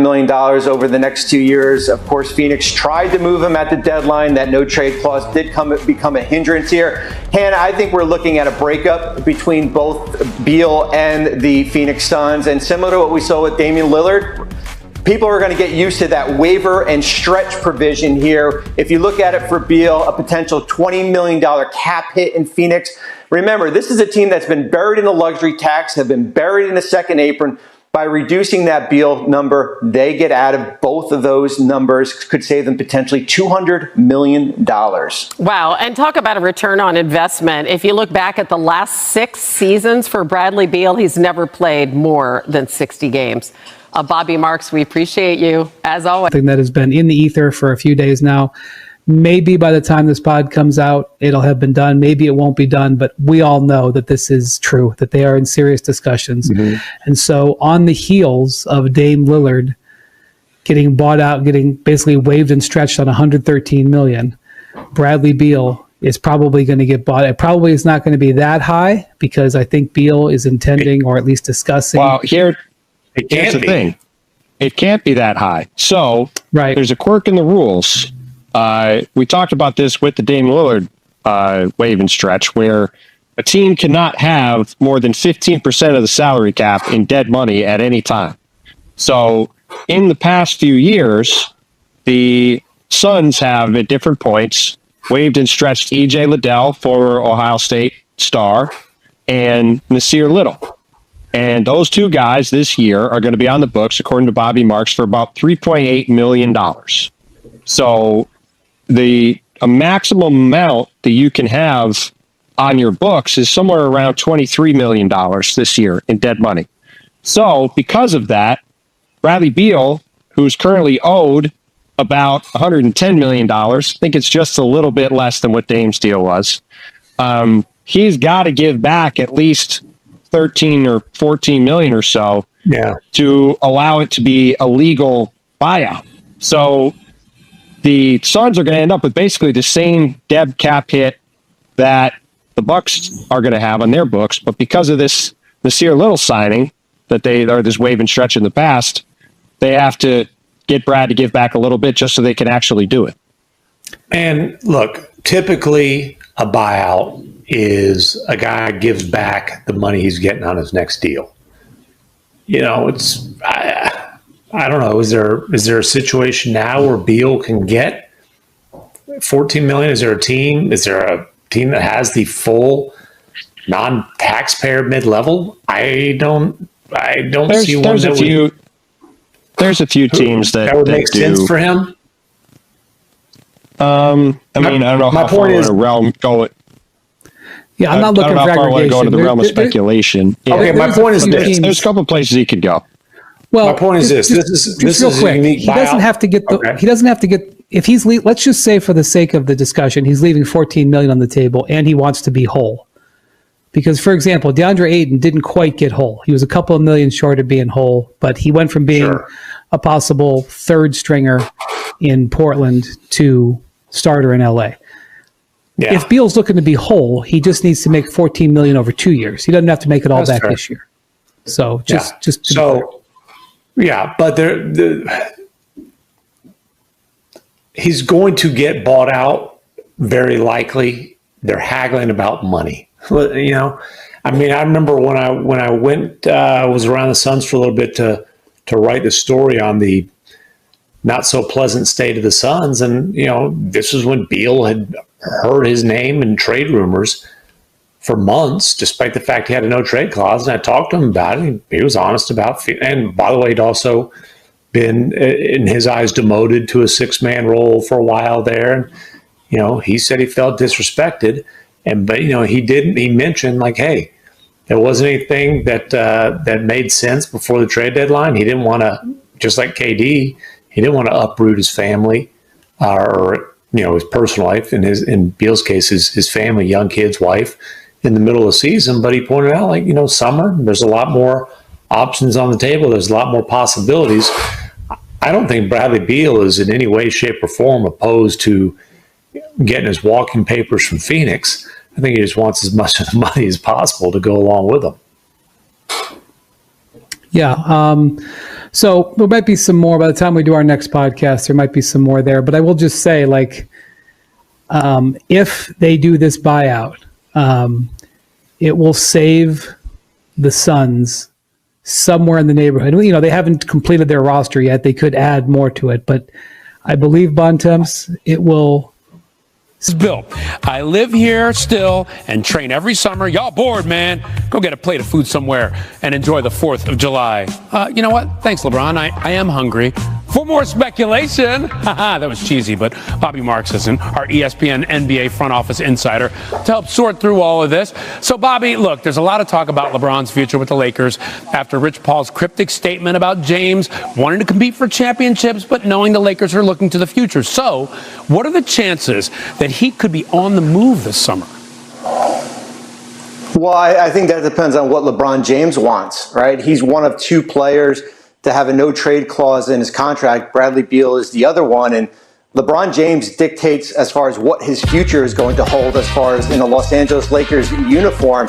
million over the next 2 years. Of course, Phoenix tried to move him at the deadline. That no trade clause did become a hindrance here. Hannah, I think we're looking at a breakup between both Beal and the Phoenix Suns. And similar to what we saw with Damian Lillard, people are going to get used to that waiver and stretch provision here. If you look at it for Beal, a potential $20 million cap hit in Phoenix. Remember, this is a team that's been buried in the luxury tax, have been buried in the second apron. By reducing that Beal number, they get out of both of those numbers, could save them potentially $200 million. Wow. And talk about a return on investment. If you look back at the last 6 seasons for Bradley Beal, he's never played more than 60 games. Bobby Marks, we appreciate you, as always. Thing that has been in the ether for a few days now. Maybe by the time this pod comes out, it'll have been done. Maybe it won't be done, but we all know that this is true, that they are in serious discussions. Mm-hmm. And so on the heels of Dame Lillard getting bought out, getting basically waived and stretched on $113 million, Bradley Beal is probably going to get bought. It probably is not going to be that high because I think Beal is intending or at least discussing. Well, here's the thing. It can't be that high. So there's a quirk in the rules. We talked about this with the Dame Lillard wave and stretch, where a team cannot have more than 15% of the salary cap in dead money at any time. So in the past few years, the Suns have at different points waived and stretched E.J. Liddell, former Ohio State star, and Nasir Little. And those two guys this year are going to be on the books, according to Bobby Marks, for about $3.8 million. So a maximum amount that you can have on your books is somewhere around $23 million this year in dead money. So because of that, Bradley Beal, who's currently owed about $110 million, I think it's just a little bit less than what Dame's deal was, he's got to give back at least 13 or 14 million or so to allow it to be a legal buyout. So the Suns are going to end up with basically the same dead cap hit that the Bucks are going to have on their books, but because of this Nasir Little signing that this wave and stretch in the past, they have to get Brad to give back a little bit just so they can actually do it. And look, typically a buyout is a guy gives back the money he's getting on his next deal. You know, I don't know. Is there a situation now where Beal can get $14 million? Is there a team that has the full non-taxpayer mid-level? I don't see one. There's a few teams that would make sense for him. I don't know how far in a realm go it. Yeah, I'm not looking for aggregation. I don't know how far I want to go into the realm of speculation. Okay, my point is there's a couple of places he could go. Well, my point is this is real quick. A unique he doesn't have to get he doesn't have to get if he's let's just say for the sake of the discussion, he's leaving $14 million on the table and he wants to be whole. Because, for example, DeAndre Ayton didn't quite get whole. He was a couple of million short of being whole, but he went from being a possible third stringer in Portland to starter in LA. Yeah. If Beal's looking to be whole, he just needs to make $14 million over 2 years. He doesn't have to make it all back this year. So but he's going to get bought out very likely. They're haggling about money. You know, I mean, I remember when I went was around the Suns for a little bit to write the story on the not so pleasant state of the Suns, and you know, this was when Beal had heard his name in trade rumors for months, despite the fact he had a no trade clause. And I talked to him about it. He was honest about it. And by the way, he'd also been, in his eyes, demoted to a 6-man role for a while there. And, you know, he said he felt disrespected. But, you know, he mentioned like, hey, there wasn't anything that made sense before the trade deadline. He didn't want to, just like KD, he didn't want to uproot his family or, you know, his personal life. In Beal's case, his family, young kids, wife, in the middle of the season. But he pointed out, like, you know, summer, there's a lot more options on the table. There's a lot more possibilities. I don't think Bradley Beal is in any way, shape, or form opposed to getting his walking papers from Phoenix. I think he just wants as much of the money as possible to go along with him. Yeah. So there might be some more by the time we do our next podcast. There might be some more there, but I will just say, like, if they do this buyout, it will save the Suns somewhere in the neighborhood. You know, they haven't completed their roster yet. They could add more to it, but I believe, Bontemps, it will. This is Bill. I live here still and train every summer. Y'all bored, man? Go get a plate of food somewhere and enjoy the 4th of July. You know what? Thanks, LeBron. I am hungry. For more speculation, that was cheesy, but Bobby Marks is our ESPN NBA front office insider to help sort through all of this. So, Bobby, look, there's a lot of talk about LeBron's future with the Lakers after Rich Paul's cryptic statement about James wanting to compete for championships, but knowing the Lakers are looking to the future. So, what are the chances that he could be on the move this summer? Well, I think that depends on what LeBron James wants, right? He's one of two players to have a no-trade clause in his contract. Bradley Beal is the other one, and LeBron James dictates as far as what his future is going to hold as far as in a Los Angeles Lakers uniform.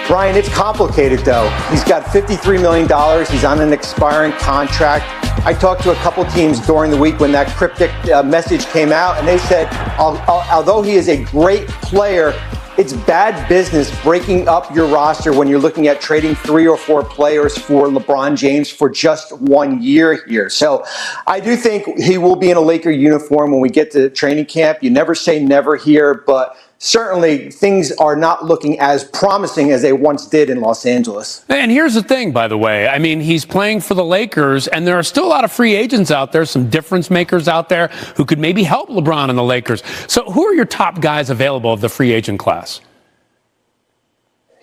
Brian, it's complicated, though. He's got $53 million. He's on an expiring contract. I talked to a couple teams during the week when that cryptic message came out, and they said, although he is a great player, it's bad business breaking up your roster when you're looking at trading 3 or 4 players for LeBron James for just 1 year here. So I do think he will be in a Laker uniform when we get to training camp. You never say never here, but certainly things are not looking as promising as they once did in Los Angeles. And here's the thing, by the way. I mean, he's playing for the Lakers, and there are still a lot of free agents out there, some difference makers out there who could maybe help LeBron and the Lakers. So who are your top guys available of the free agent class?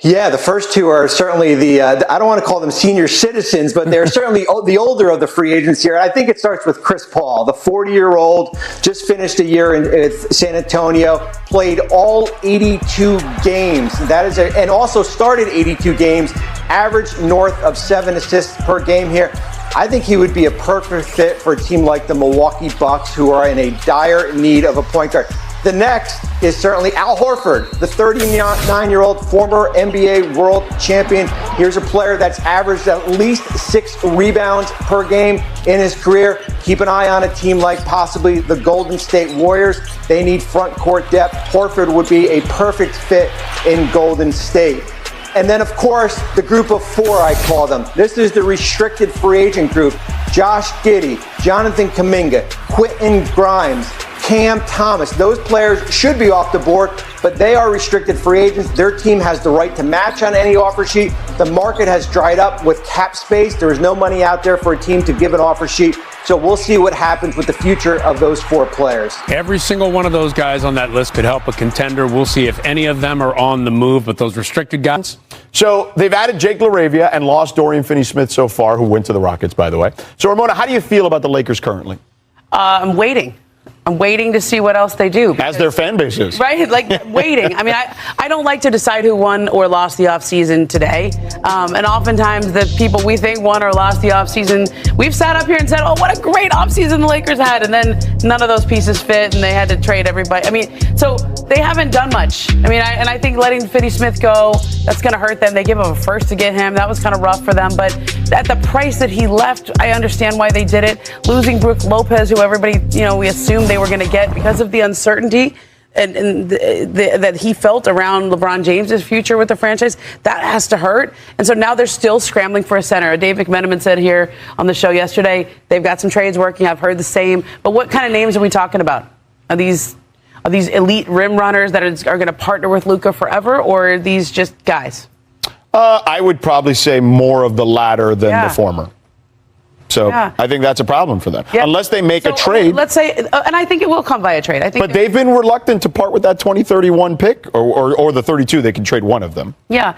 Yeah, the first two are certainly I don't want to call them senior citizens, but they're certainly the older of the free agents here. I think it starts with Chris Paul, the 40-year-old, just finished a year in San Antonio, played all 82 games. And also started 82 games, averaged north of 7 assists per game here. I think he would be a perfect fit for a team like the Milwaukee Bucks, who are in a dire need of a point guard. The next is certainly Al Horford, the 39-year-old former NBA world champion. Here's a player that's averaged at least 6 rebounds per game in his career. Keep an eye on a team like possibly the Golden State Warriors. They need front court depth. Horford would be a perfect fit in Golden State. And then, of course, the group of 4, I call them. This is the restricted free agent group. Josh Giddey, Jonathan Kuminga, Quentin Grimes, Cam Thomas. Those players should be off the board, but they are restricted free agents. Their team has the right to match on any offer sheet. The market has dried up with cap space. There is no money out there for a team to give an offer sheet. So we'll see what happens with the future of those 4 players. Every single one of those guys on that list could help a contender. We'll see if any of them are on the move, but those restricted guys. So they've added Jake LaRavia and lost Dorian Finney-Smith so far, who went to the Rockets, by the way. So, Ramona, how do you feel about the Lakers currently? I'm waiting. I'm waiting to see what else they do. As their fan base is. Right? Like, waiting. I mean, I don't like to decide who won or lost the offseason today. And oftentimes the people we think won or lost the offseason, we've sat up here and said, oh, what a great offseason the Lakers had. And then none of those pieces fit and they had to trade everybody. I mean, so they haven't done much. I mean, I think letting Finney-Smith go, that's going to hurt them. They give up a first to get him. That was kind of rough for them. But at the price that he left, I understand why they did it. Losing Brook Lopez, who everybody, we assumed they were going to get because of the uncertainty and that he felt around LeBron James's future with the franchise, that has to hurt. And so now they're still scrambling for a center. Dave McMenamin said here on the show yesterday, they've got some trades working. I've heard the same. But what kind of names are we talking about? Are these elite rim runners that are going to partner with Luka forever, or are these just guys? I would probably say more of the latter than the former. So I think that's a problem for them. Yeah. Unless they make a trade. Let's say, and I think it will come via trade. I think. But they've been reluctant to part with that 2031 pick or the 32. They can trade one of them. Yeah.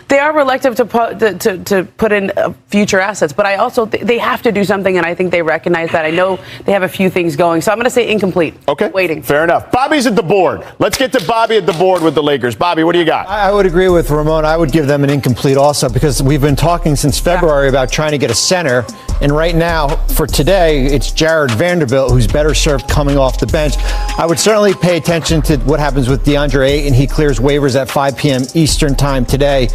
They are reluctant to put in future assets, but I also they have to do something, and I think they recognize that. I know they have a few things going, so I'm going to say incomplete. Okay, waiting. Fair enough. Bobby's at the board. Let's get to Bobby at the board with the Lakers. Bobby, what do you got? I would agree with Ramon. I would give them an incomplete also because we've been talking since February about trying to get a center, and right now for today it's Jared Vanderbilt who's better served coming off the bench. I would certainly pay attention to what happens with DeAndre Ayton. He clears waivers at 5 p.m. Eastern time today.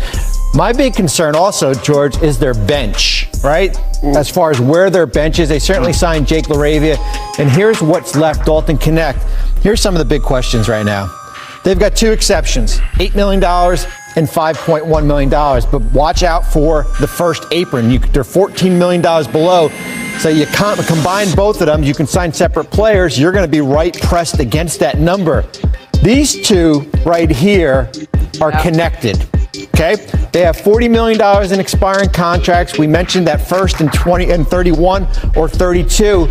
My big concern also, George, is their bench, right? As far as where their bench is, they certainly signed Jake LaRavia. And here's what's left, Dalton Connect. Here's some of the big questions right now. They've got two exceptions, $8 million and $5.1 million. But watch out for the first apron. They're $14 million below. So you combine both of them, you can sign separate players. You're going to be right pressed against that number. These two right here are connected. Okay, they have $40 million in expiring contracts. We mentioned that first in 20 and 31 or 32,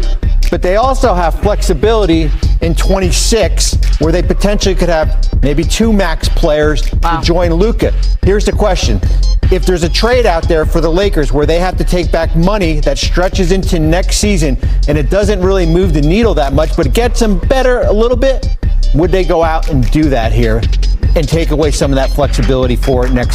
but they also have flexibility in 26, where they potentially could have maybe two max players to join Luka. Here's the question. If there's a trade out there for the Lakers where they have to take back money that stretches into next season and it doesn't really move the needle that much, but it gets them better a little bit, would they go out and do that here and take away some of that flexibility for next